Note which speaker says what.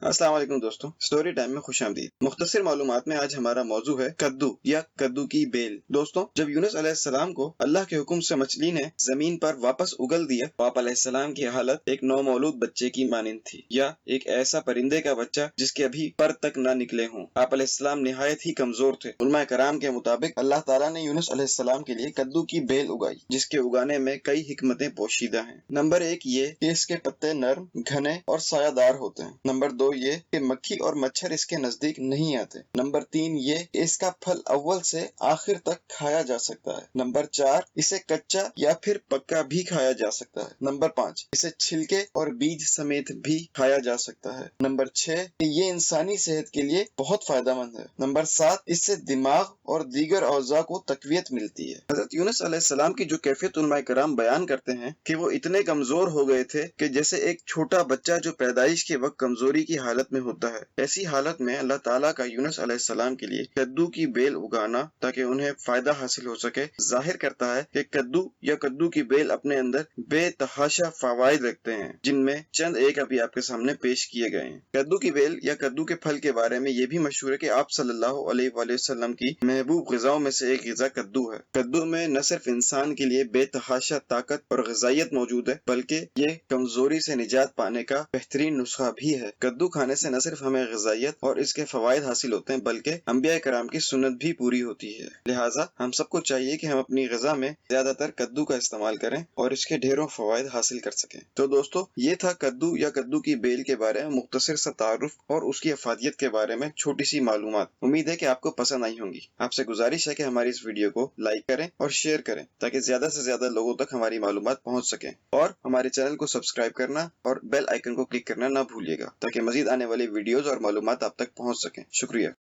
Speaker 1: अस्सलाम वालेकुम दोस्तों, स्टोरी टाइम में खुशामदीद। मुख्तसर मालूमात में आज हमारा मौजू है कद्दू या कद्दू की बेल। दोस्तों, जब यूनुस अलैहिस्सलाम को अल्लाह के हुक्म से मछली ने जमीन पर वापस उगल दिया तो आप अलैहिस्सलाम की हालत एक नौमौलूद बच्चे की मानिंद थी, या एक ऐसा परिंदे का बच्चा जिसके अभी पर तक न निकले हों। आप अलैहिस्सलाम निहायत ही कमजोर थे। उलमा कराम के मुताबिक अल्लाह ताला ने यूनुस अलैहिस्सलाम के लिए कद्दू की बेल उगाई, जिसके उगाने में कई हिकमतें पोशीदा हैं। नंबर 1 ये कि इसके पत्ते नर्म, घने और सायादार होते हैं। नंबर 2 ये कि मक्खी और मच्छर इसके नजदीक नहीं आते। नंबर 3 ये कि इसका फल अव्वल से आखिर तक खाया जा सकता है। नंबर 4 इसे कच्चा या फिर पक्का भी खाया जा सकता है। नंबर 5 इसे छिलके और बीज समेत भी खाया जा सकता है। नंबर 6 कि ये इंसानी सेहत के लिए बहुत फायदेमंद है। नंबर 7 इससे दिमाग और दीगर औजा को तकवीयत मिलती है। हजरत यूनुस अलैहिस्सलाम की जो कैफियत उलमा कराम बयान करते हैं कि वो इतने कमजोर हो गए थे कि जैसे एक छोटा बच्चा जो पैदाइश के वक्त कमजोरी की हालत में होता है, ऐसी हालत में अल्लाह ताला का यूनुस अलैहिस्सलाम के लिए कद्दू की बेल उगाना ताकि उन्हें फायदा हासिल हो सके, जाहिर करता है कि कद्दू या कद्दू की बेल अपने अंदर बेतहाशा फवाइद रखते हैं, जिनमें चंद एक अभी आपके सामने पेश किए गए हैं। कद्दू की बेल या कद्दू के फल के बारे में ये भी मशहूर है कि आप सल्लल्लाहु अलैहि वसल्लम की महबूब ग़िज़ाओं में से एक ग़िज़ा कद्दू है। कद्दू में न सिर्फ इंसान के लिए बेतहाशा ताकत और ग़िज़ाइयत मौजूद है, बल्कि ये कमजोरी से निजात पाने का बेहतरीन नुस्खा भी है। कद्दू खाने से न सिर्फ हमें ग़िज़ाइयत और इसके फवाइद हासिल होते हैं, बल्कि अंबिया कराम की सुन्नत भी पूरी होती है। लिहाजा हम सबको चाहिए कि हम अपनी ग़िज़ा में ज्यादातर कद्दू का इस्तेमाल करें और इसके ढेरों फवाइद हासिल कर सकें। तो दोस्तों, ये था कद्दू या कद्दू की बेल के बारे में मुख्तसर सा तारुफ और उसकी अफादियत के बारे में छोटी सी मालूमात। उम्मीद है कि आपको पसंद आई होंगी। आपसे गुजारिश है कि हमारी इस वीडियो को लाइक करें और शेयर करें ताकि ज्यादा से ज्यादा लोगों तक हमारी मालूमात पहुंच सकें, और हमारे चैनल को सब्सक्राइब करना और बेल आइकन को क्लिक करना ना भूलिएगा ताकि मजीद आने वाली वीडियोस और मालूमात आप तक पहुंच सकें। शुक्रिया।